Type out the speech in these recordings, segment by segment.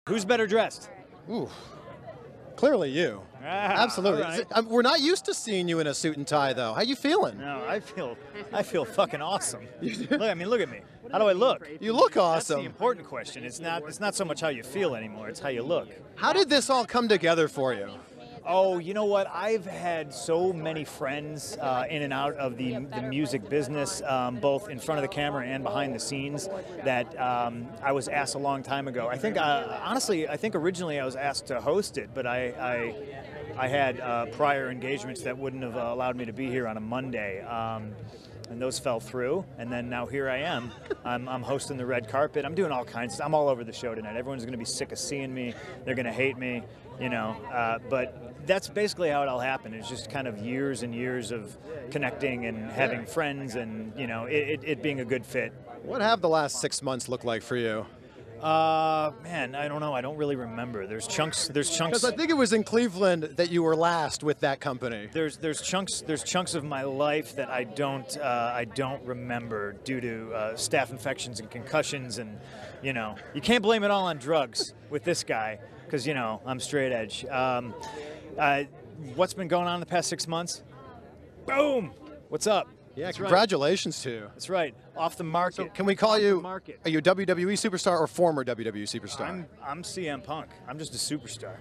Who's better dressed? Ooh, clearly you. Absolutely. Right. We're not used to seeing you in a suit and tie, though. How you feeling? No, I feel fucking awesome. Look, I mean, look at me. How do I look? You look That's the awesome. important question. It's not so much how you feel anymore. It's how you look. How did this all come together for you? Oh, you know what? I've had so many friends in and out of the music business, both in front of the camera and behind the scenes, that I was asked a long time ago. I think, honestly, originally I was asked to host it, but I had prior engagements that wouldn't have allowed me to be here on a Monday. And those fell through, and then now here I am. I'm hosting the red carpet. I'm doing all kinds. I'm all over the show tonight. Everyone's going to be sick of seeing me. They're going to hate me, you know. But that's basically how it all happened. It's just kind of years and years of connecting and having friends, and you know, it being a good fit. What have the last 6 months looked like for you? Man, I don't know. I don't really remember. There's chunks. Because I think it was in Cleveland that you were last with that company. There's chunks of my life that I don't remember due to staph infections and concussions, and you know, you can't blame it all on drugs with this guy, because you know, I'm straight edge. What's been going on the past 6 months? Boom! What's up? Yeah, That's congratulations to you. That's right. Off the market. So can we call you? Are you a WWE superstar or former WWE superstar? I'm CM Punk. I'm just a superstar.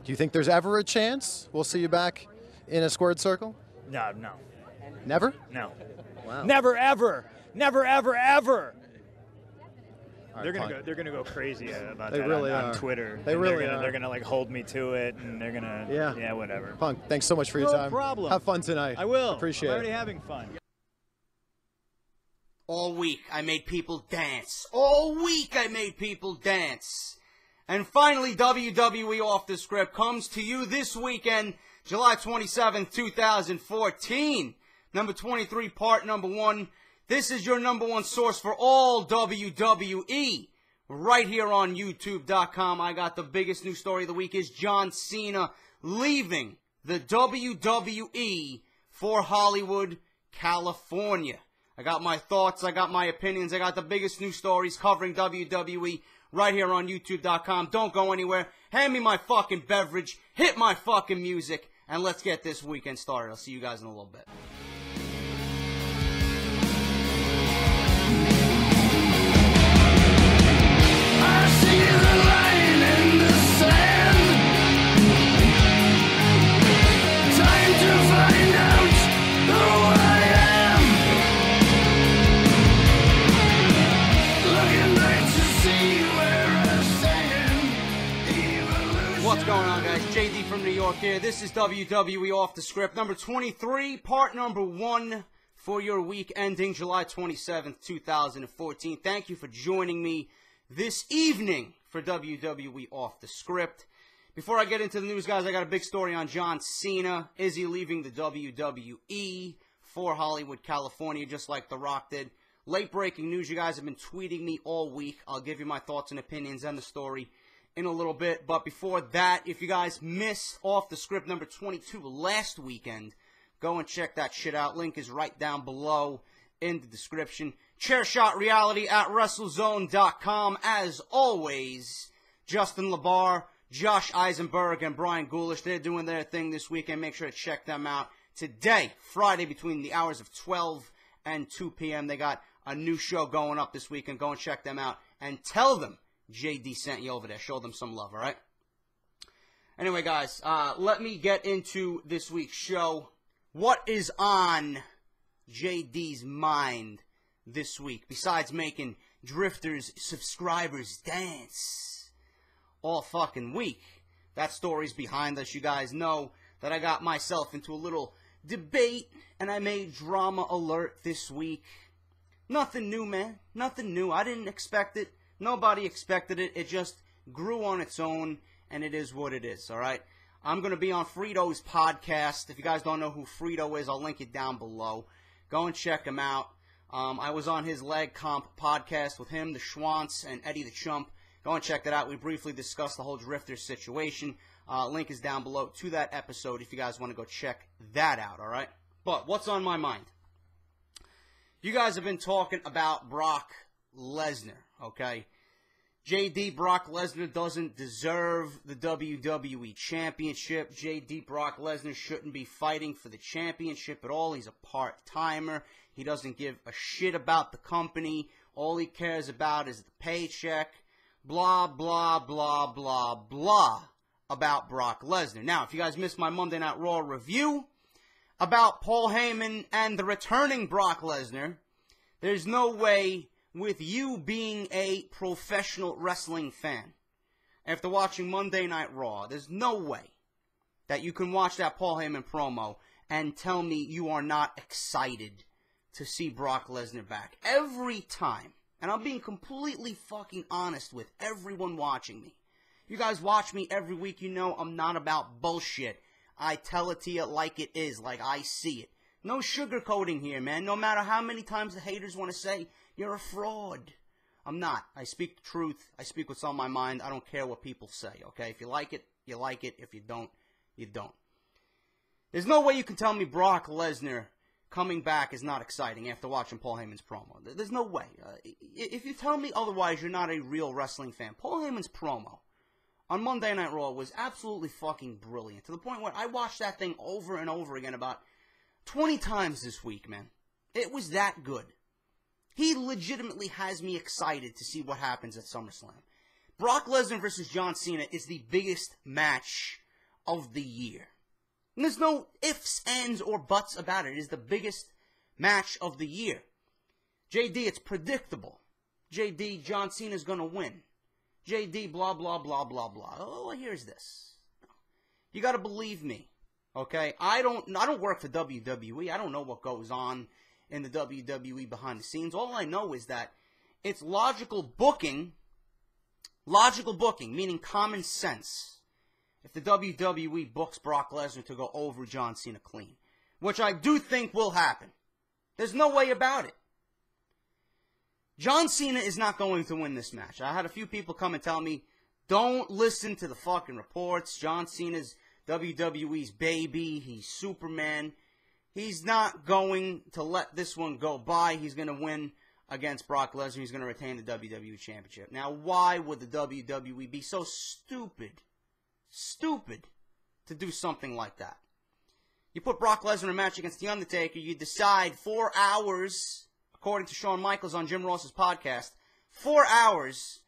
Do you think there's ever a chance we'll see you back in a squared circle? No. Never? No. Wow. Never ever. Never ever ever. Right, They're gonna go crazy about they that really on are. Twitter. They really are. They're gonna like hold me to it, and they're gonna yeah, whatever. Punk, thanks so much for your time. No problem. Have fun tonight. I will. Appreciate I'm already it. having fun. All week I made people dance. All week I made people dance. And finally, WWE Off The Script comes to you this weekend, July 27th, 2014. Number 23, part number 1. This is your number 1 source for all WWE. Right here on YouTube.com. I got the biggest news story of the week is John Cena leaving the WWE for Hollywood, California. I got my thoughts, I got my opinions, I got the biggest news stories covering WWE right here on YouTube.com. Don't go anywhere. Hand me my fucking beverage, hit my fucking music, and let's get this weekend started. I'll see you guys in a little bit. What's going on, guys? JD from New York here. This is WWE Off The Script, number 23, part number 1 for your week ending July 27th, 2014. Thank you for joining me this evening for WWE Off The Script. Before I get into the news, guys, I got a big story on John Cena. Is he leaving the WWE for Hollywood, California, just like The Rock did? Late breaking news. You guys have been tweeting me all week. I'll give you my thoughts and opinions on the story in a little bit. But before that, if you guys missed Off The Script number 22 last weekend, go and check that shit out. Link is right down below in the description. Chairshot Reality at WrestleZone.com. As always, Justin LaBar, Josh Eisenberg, and Brian Ghoulish, they're doing their thing this weekend. Make sure to check them out today, Friday, between the hours of 12 and 2 p.m. They got a new show going up this weekend. Go and check them out and tell them JD sent you over there. Show them some love, all right? Anyway, guys, let me get into this week's show. What is on JD's mind this week, besides making Drifters subscribers dance all fucking week? That story's behind us. You guys know that I got myself into a little debate, and I made drama alert this week. Nothing new, man. Nothing new. I didn't expect it. Nobody expected it. It just grew on its own, and it is what it is, all right? I'm going to be on Freeedo's podcast. If you guys don't know who Freeedo is, I'll link it down below. Go and check him out. I was on his Leg Comp podcast with him, the Schwantz, and Eddie the Chump. Go and check that out. We briefly discussed the whole Drifter situation. Link is down below to that episode if you guys want to go check that out, all right? But what's on my mind? You guys have been talking about Brock Lesnar, okay? JD, Brock Lesnar doesn't deserve the WWE Championship. JD, Brock Lesnar shouldn't be fighting for the championship at all. He's a part-timer. He doesn't give a shit about the company. All he cares about is the paycheck. Blah, blah, blah, blah, blah about Brock Lesnar. Now, if you guys missed my Monday Night Raw review about Paul Heyman and the returning Brock Lesnar, there's no way, with you being a professional wrestling fan, after watching Monday Night Raw, there's no way that you can watch that Paul Heyman promo and tell me you are not excited to see Brock Lesnar back. Every time, and I'm being completely fucking honest with everyone watching me. You guys watch me every week, you know I'm not about bullshit. I tell it to you like it is, like I see it. No sugarcoating here, man. No matter how many times the haters want to say, you're a fraud. I'm not. I speak the truth. I speak what's on my mind. I don't care what people say, okay? If you like it, you like it. If you don't, you don't. There's no way you can tell me Brock Lesnar coming back is not exciting after watching Paul Heyman's promo. There's no way. If you tell me otherwise, you're not a real wrestling fan. Paul Heyman's promo on Monday Night Raw was absolutely fucking brilliant, to the point where I watched that thing over and over again about 20 times this week, man. It was that good. He legitimately has me excited to see what happens at SummerSlam. Brock Lesnar versus John Cena is the biggest match of the year. And there's no ifs, ands, or buts about it. It is the biggest match of the year. JD, it's predictable. JD, John Cena's going to win. JD, blah, blah, blah, blah, blah. Oh, here's this. You got to believe me. Okay, I don't work for WWE. I don't know what goes on in the WWE behind the scenes. All I know is that it's logical booking, meaning common sense, if the WWE books Brock Lesnar to go over John Cena clean, which I do think will happen. There's no way about it. John Cena is not going to win this match. I had a few people come and tell me, don't listen to the fucking reports. John Cena's WWE's baby. He's Superman. He's not going to let this one go by. He's going to win against Brock Lesnar. He's going to retain the WWE Championship. Now, why would the WWE be so stupid to do something like that? You put Brock Lesnar in a match against The Undertaker. You decide 4 hours, according to Shawn Michaels on Jim Ross's podcast, 4 hours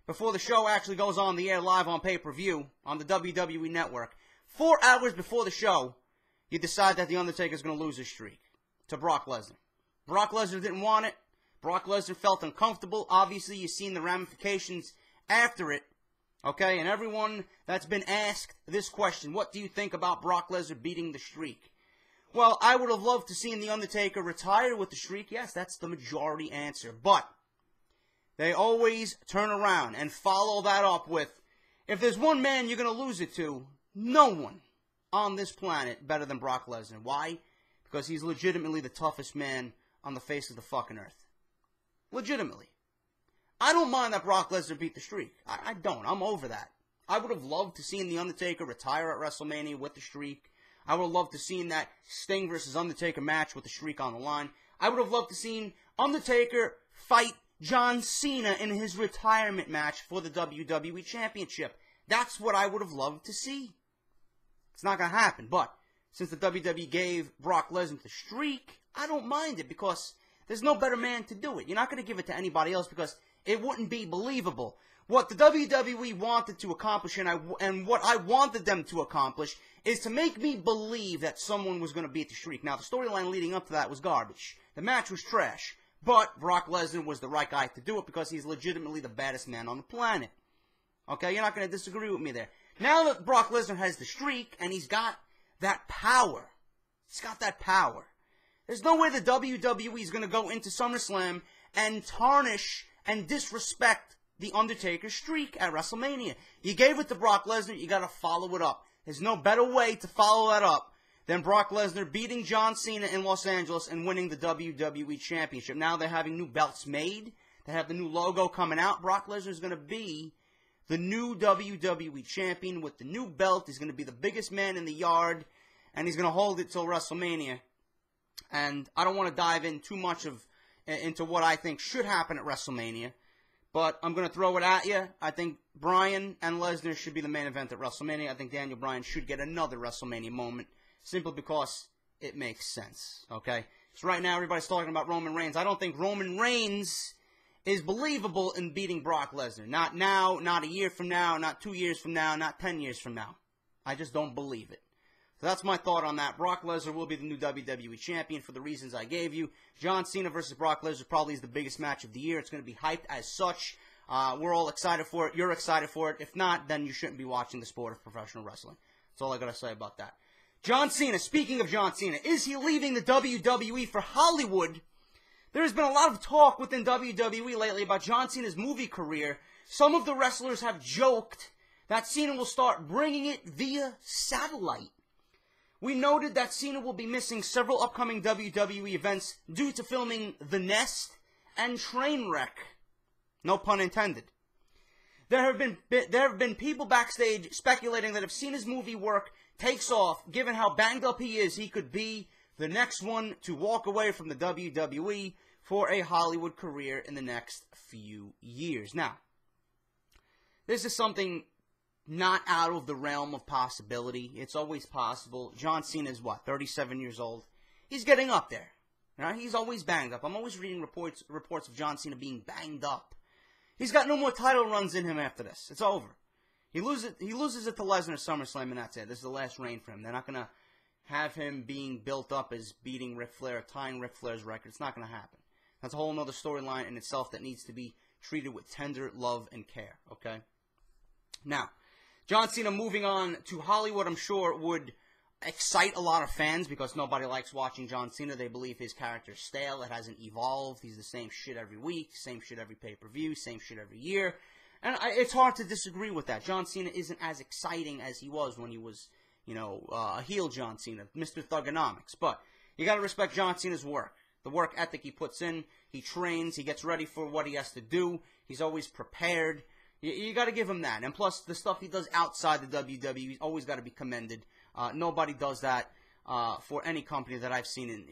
before the show actually goes on the air live on pay-per-view on the WWE Network. 4 hours before the show, you decide that The Undertaker's going to lose his streak to Brock Lesnar. Brock Lesnar didn't want it. Brock Lesnar felt uncomfortable. Obviously, you've seen the ramifications after it. Okay, and everyone that's been asked this question, what do you think about Brock Lesnar beating the streak? Well, I would have loved to see The Undertaker retire with the streak. Yes, that's the majority answer. But they always turn around and follow that up with, if there's one man you're going to lose it to, no one on this planet better than Brock Lesnar. Why? Because he's legitimately the toughest man on the face of the fucking earth. Legitimately. I don't mind that Brock Lesnar beat the streak. I don't. I'm over that. I would have loved to see The Undertaker retire at WrestleMania with the streak. I would have loved to see that Sting versus Undertaker match with the streak on the line. I would have loved to see Undertaker fight John Cena in his retirement match for the WWE Championship. That's what I would have loved to see. It's not going to happen, but since the WWE gave Brock Lesnar the streak, I don't mind it because there's no better man to do it. You're not going to give it to anybody else because it wouldn't be believable. What the WWE wanted to accomplish and what I wanted them to accomplish is to make me believe that someone was going to beat the streak. Now, the storyline leading up to that was garbage. The match was trash. But Brock Lesnar was the right guy to do it because he's legitimately the baddest man on the planet. Okay, you're not going to disagree with me there. Now that Brock Lesnar has the streak and he's got that power, there's no way the WWE is going to go into SummerSlam and tarnish and disrespect The Undertaker's streak at WrestleMania. You gave it to Brock Lesnar, you got to follow it up. There's no better way to follow that up than Brock Lesnar beating John Cena in Los Angeles and winning the WWE Championship. Now they're having new belts made. They have the new logo coming out. Brock Lesnar is going to be the new WWE Champion with the new belt. He's going to be the biggest man in the yard, and he's going to hold it till WrestleMania. And I don't want to dive in too much into what I think should happen at WrestleMania, but I'm going to throw it at you. I think Bryan and Lesnar should be the main event at WrestleMania. I think Daniel Bryan should get another WrestleMania moment, simply because it makes sense, okay? So right now, everybody's talking about Roman Reigns. I don't think Roman Reigns is believable in beating Brock Lesnar. Not now, not a year from now, not 2 years from now, not 10 years from now. I just don't believe it. So that's my thought on that. Brock Lesnar will be the new WWE Champion for the reasons I gave you. John Cena versus Brock Lesnar probably is the biggest match of the year. It's going to be hyped as such. We're all excited for it. You're excited for it. If not, then you shouldn't be watching the sport of professional wrestling. That's all I got to say about that. John Cena, speaking of John Cena, is he leaving the WWE for Hollywood? There's been a lot of talk within WWE lately about John Cena's movie career. Some of the wrestlers have joked that Cena will start bringing it via satellite. We noted that Cena will be missing several upcoming WWE events due to filming The Nest and Trainwreck. No pun intended. There have been people backstage speculating that if Cena's movie work takes off, given how banged up he is, he could be the next one to walk away from the WWE for a Hollywood career in the next few years. Now, this is something not out of the realm of possibility. It's always possible. John Cena is, 37 years old? He's getting up there. Right? He's always banged up. I'm always reading reports of John Cena being banged up. He's got no more title runs in him after this. It's over. He loses it to Lesnar at SummerSlam, and that's it. This is the last reign for him. They're not going to have him being built up as beating Ric Flair, tying Ric Flair's record. It's not going to happen. That's a whole other storyline in itself that needs to be treated with tender love and care, okay? Now, John Cena moving on to Hollywood, I'm sure, would excite a lot of fans because nobody likes watching John Cena. They believe his character's stale. It hasn't evolved. He's the same shit every week, same shit every pay-per-view, same shit every year. And it's hard to disagree with that. John Cena isn't as exciting as he was when he was, a heel John Cena, Mr. Thugonomics. But you got to respect John Cena's work. The work ethic he puts in, he trains, he gets ready for what he has to do. He's always prepared. You got to give him that. And plus, the stuff he does outside the WWE, he's always got to be commended. Nobody does that for any company that I've seen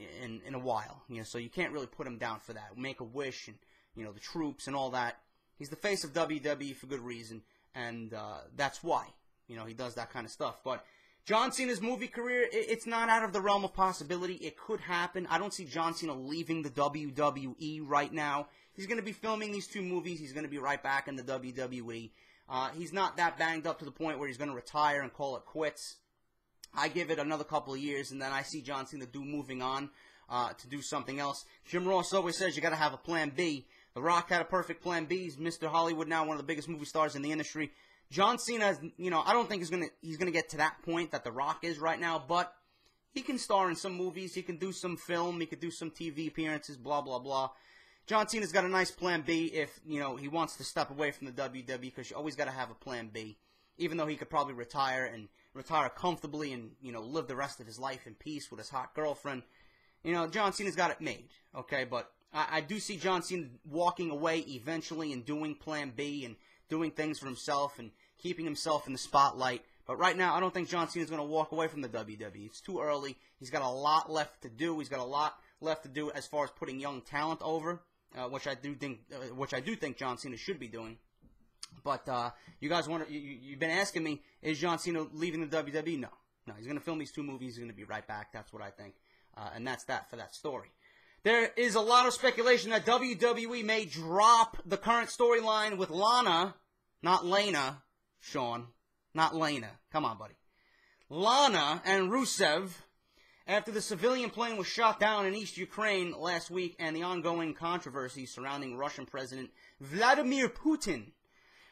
in a while. So you can't really put him down for that. Make-A-Wish and, the troops and all that. He's the face of WWE for good reason, and that's why, he does that kind of stuff. But John Cena's movie career, it's not out of the realm of possibility. It could happen. I don't see John Cena leaving the WWE right now. He's going to be filming these 2 movies. He's going to be right back in the WWE. He's not that banged up to the point where he's going to retire and call it quits. I give it another couple of years, and then I see John Cena moving on to do something else. Jim Ross always says you got to have a plan B. The Rock had a perfect plan B. He's Mr. Hollywood now, one of the biggest movie stars in the industry. John Cena, I don't think he's gonna get to that point that The Rock is right now, but he can star in some movies. He can do some film. He can do some TV appearances. Blah blah blah. John Cena's got a nice plan B if he wants to step away from the WWE, because you always got to have a plan B. Even though he could probably retire comfortably and live the rest of his life in peace with his hot girlfriend. John Cena's got it made. Okay, but I do see John Cena walking away eventually and doing Plan B and doing things for himself and keeping himself in the spotlight. But right now, I don't think John Cena's going to walk away from the WWE. It's too early. He's got a lot left to do. He's got a lot left to do as far as putting young talent over, which I do think John Cena should be doing. But you guys you've been asking me, is John Cena leaving the WWE? No, he's going to film these 2 movies. He's going to be right back. That's what I think, and that's that for that story. There is a lot of speculation that WWE may drop the current storyline with Lana, not Lana, Sean, not Lana. Come on, buddy. Lana and Rusev, after the civilian plane was shot down in East Ukraine last week and the ongoing controversy surrounding Russian President Vladimir Putin.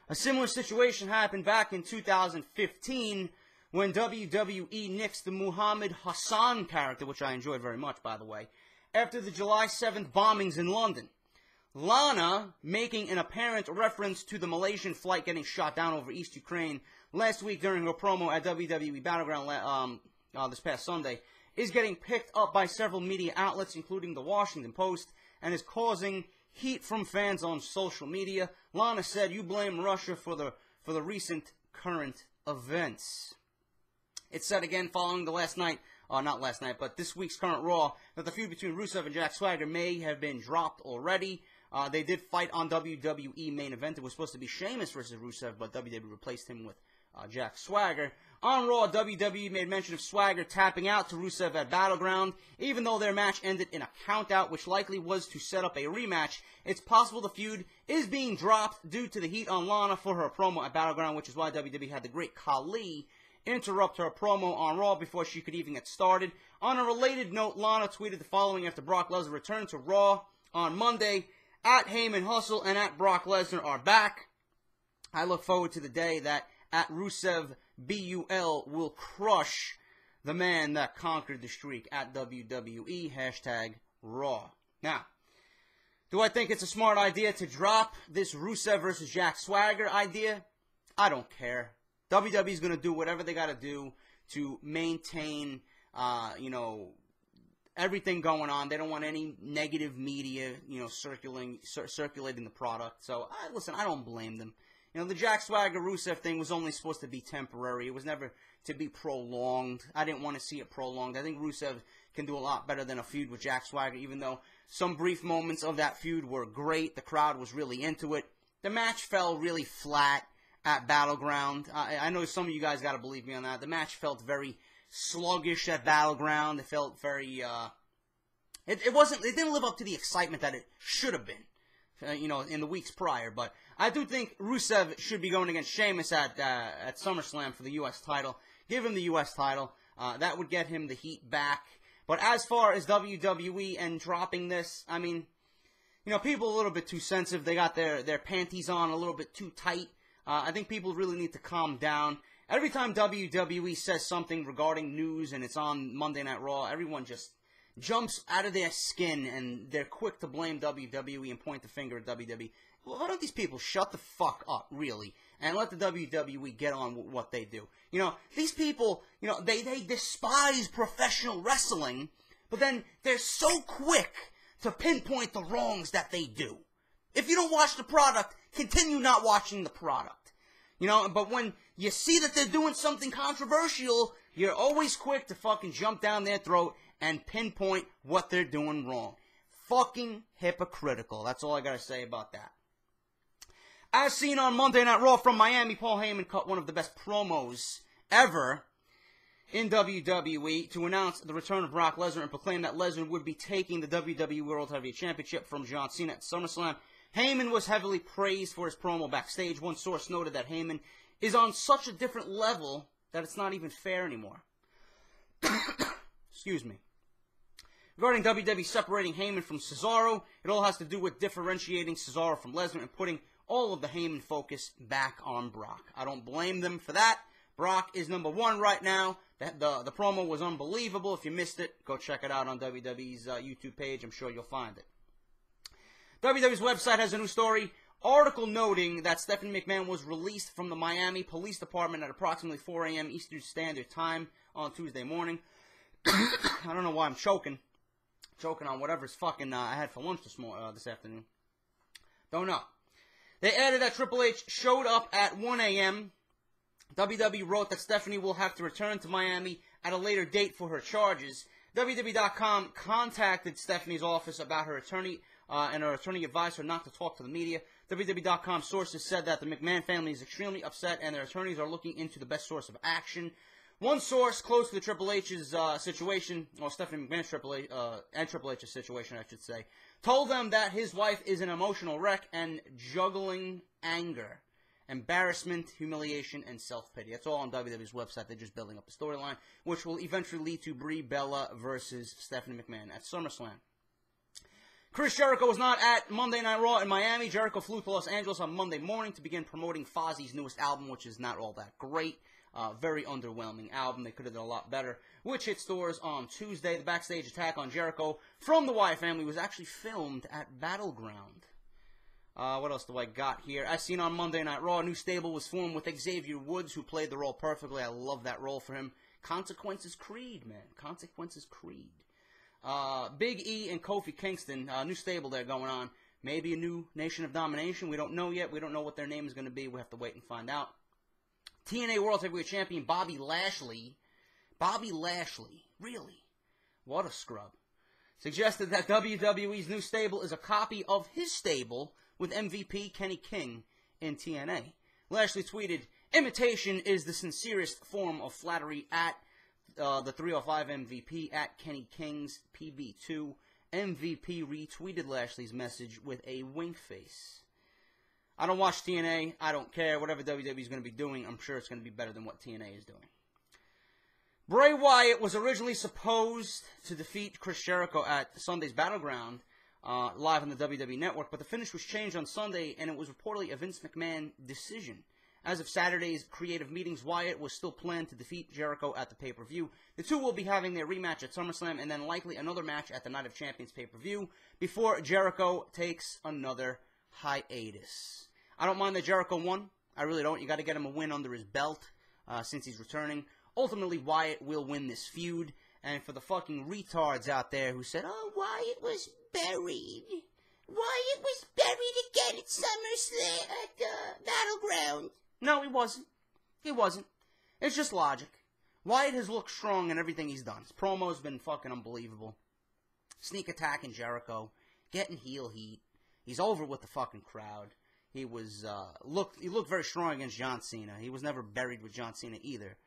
A similar situation happened back in 2015 when WWE nixed the Muhammad Hassan character, which I enjoyed very much, by the way, after the July 7th bombings in London. Lana, making an apparent reference to the Malaysian flight getting shot down over East Ukraine last week during her promo at WWE Battleground this past Sunday, is getting picked up by several media outlets, including the Washington Post, and is causing heat from fans on social media. Lana said, "You blame Russia for the recent current events." It said again following the not last night, but this week's current Raw, that the feud between Rusev and Jack Swagger may have been dropped already. They did fight on WWE main event. It was supposed to be Sheamus versus Rusev, but WWE replaced him with Jack Swagger. On Raw, WWE made mention of Swagger tapping out to Rusev at Battleground. Even though their match ended in a countout, which likely was to set up a rematch, it's possible the feud is being dropped due to the heat on Lana for her promo at Battleground, which is why WWE had the great Khali interrupt her promo on Raw before she could even get started. On a related note, Lana tweeted the following after Brock Lesnar returned to Raw on Monday: at Heyman Hustle and at Brock Lesnar are back. I look forward to the day that at Rusev BUL will crush the man that conquered the streak at WWE, hashtag Raw. Now, do I think it's a smart idea to drop this Rusev versus Jack Swagger idea? I don't care. WWE's going to do whatever they got to do to maintain, everything going on. They don't want any negative media, circulating the product. So, listen, I don't blame them. The Jack Swagger Rusev thing was only supposed to be temporary. It was never to be prolonged. I didn't want to see it prolonged. I think Rusev can do a lot better than a feud with Jack Swagger, even though some brief moments of that feud were great. The crowd was really into it. The match fell really flat at Battleground. I know some of you guys got to believe me on that. The match felt very sluggish at Battleground. It felt very, it didn't live up to the excitement that it should have been. In the weeks prior, but I do think Rusev should be going against Sheamus at SummerSlam for the U.S. title. Give him the U.S. title. That would get him the heat back. But as far as WWE and dropping this, I mean, people are a little bit too sensitive. They got their panties on a little bit too tight. I think people really need to calm down. Every time WWE says something regarding news and it's on Monday Night Raw, everyone just jumps out of their skin, and they're quick to blame WWE and point the finger at WWE. Well, why don't these people shut the fuck up, really, and let the WWE get on with what they do? These people, they despise professional wrestling, but then they're so quick to pinpoint the wrongs that they do. If you don't watch the product, continue not watching the product. But when you see that they're doing something controversial, you're always quick to fucking jump down their throat and pinpoint what they're doing wrong. Fucking hypocritical. That's all I gotta say about that. As seen on Monday Night Raw from Miami, Paul Heyman cut one of the best promos ever in WWE to announce the return of Brock Lesnar and proclaim that Lesnar would be taking the WWE World Heavyweight Championship from John Cena at SummerSlam. Heyman was heavily praised for his promo backstage. One source noted that Heyman is on such a different level that it's not even fair anymore. Excuse me. Regarding WWE separating Heyman from Cesaro, it all has to do with differentiating Cesaro from Lesnar and putting all of the Heyman focus back on Brock. I don't blame them for that. Brock is number one right now. The promo was unbelievable. If you missed it, go check it out on WWE's YouTube page. I'm sure you'll find it. WWE's website has a new story. Article noting that Stephanie McMahon was released from the Miami Police Department at approximately 4 a.m. Eastern Standard Time on Tuesday morning. I don't know why I'm choking on whatever's fucking I had for lunch this afternoon. Don't know. They added that Triple H showed up at 1 a.m. WWE wrote that Stephanie will have to return to Miami at a later date for her charges. WWE.com contacted Stephanie's office about her attorney, and her attorney advised her not to talk to the media. WWE.com sources said that the McMahon family is extremely upset and their attorneys are looking into the best source of action. One source close to the Triple H's situation, or Stephanie McMahon's and Triple H's situation, I should say, told them that his wife is an emotional wreck and juggling anger, embarrassment, humiliation, and self-pity. That's all on WWE's website. They're just building up a storyline, which will eventually lead to Brie Bella versus Stephanie McMahon at SummerSlam. Chris Jericho was not at Monday Night Raw in Miami. Jericho flew to Los Angeles on Monday morning to begin promoting Fozzie's newest album, which is not all that great. Very underwhelming album. They could have done a lot better, which hit stores on Tuesday. The backstage attack on Jericho from the Wyatt family was actually filmed at Battleground. What else do I got here? As seen on Monday Night Raw, a new stable was formed with Xavier Woods, who played the role perfectly. I love that role for him. Consequences Creed, man. Consequences Creed. Big E and Kofi Kingston, new stable there going on. Maybe a new Nation of Domination. We don't know yet. We don't know what their name is going to be. We have to wait and find out. TNA World Heavyweight Champion Bobby Lashley. Bobby Lashley. Really? What a scrub. suggested that WWE's new stable is a copy of his stable with MVP Kenny King in TNA. Lashley tweeted, "Imitation is the sincerest form of flattery at the 305 MVP at Kenny King's PB2. MVP retweeted Lashley's message with a wink face. I don't watch TNA. I don't care. Whatever WWE is going to be doing, I'm sure it's going to be better than what TNA is doing. Bray Wyatt was originally supposed to defeat Chris Jericho at Sunday's Battleground live on the WWE Network, but the finish was changed on Sunday, and it was reportedly a Vince McMahon decision. As of Saturday's creative meetings, Wyatt was still planned to defeat Jericho at the pay-per-view. The two will be having their rematch at SummerSlam and then likely another match at the Night of Champions pay-per-view before Jericho takes another hiatus. I don't mind that Jericho won. I really don't. You got to get him a win under his belt since he's returning. Ultimately, Wyatt will win this feud. And for the fucking retards out there who said, "Oh, Wyatt was buried. Wyatt was buried again at SummerSlam at Battleground." No, he wasn't. He wasn't. It's just logic. Wyatt has looked strong in everything he's done. His promo's been fucking unbelievable. Sneak attacking Jericho, getting heel heat. He's over with the fucking crowd. He was he looked very strong against John Cena. He was never buried with John Cena either.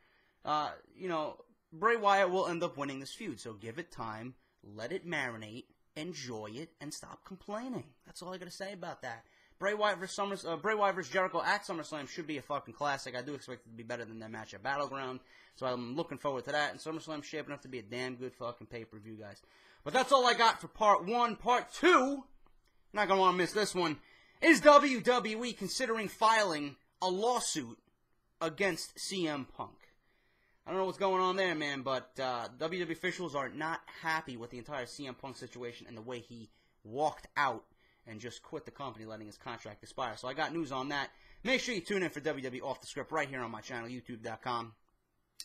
Bray Wyatt will end up winning this feud, so give it time, let it marinate, enjoy it, and stop complaining. That's all I gotta say about that. Bray Wyatt versus Jericho at SummerSlam should be a fucking classic. I do expect it to be better than that match at Battleground, so I'm looking forward to that. And SummerSlam's shaping up to be a damn good fucking pay-per-view, guys. But that's all I got for Part 1. Part 2, not gonna want to miss this one. Is WWE considering filing a lawsuit against CM Punk? I don't know what's going on there, man, but WWE officials are not happy with the entire CM Punk situation and the way he walked out and just quit the company, letting his contract expire. So I got news on that. Make sure you tune in for WWE Off The Script right here on my channel, youtube.com.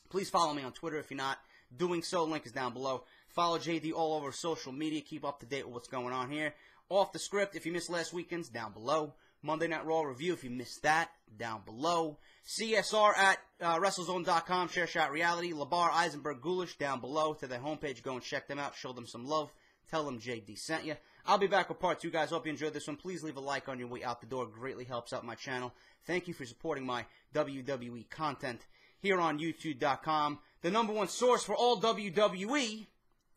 Please follow me on Twitter if you're not doing so. Link is down below. Follow JD all over social media. Keep up to date with what's going on here. Off The Script, if you missed last weekend's, down below. Monday Night Raw review, if you missed that, down below. CSR at WrestleZone.com, Share Shot Reality. Labar, Eisenberg, Ghoulish, down below to their homepage. Go and check them out. Show them some love. Tell them JD sent you. I'll be back with Part 2, guys. Hope you enjoyed this one. Please leave a like on your way out the door. It greatly helps out my channel. Thank you for supporting my WWE content here on YouTube.com. The #1 source for all WWE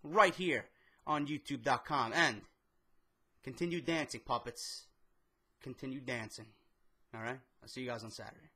right here on YouTube.com. And continue dancing, puppets. Continue dancing. All right? I'll see you guys on Saturday.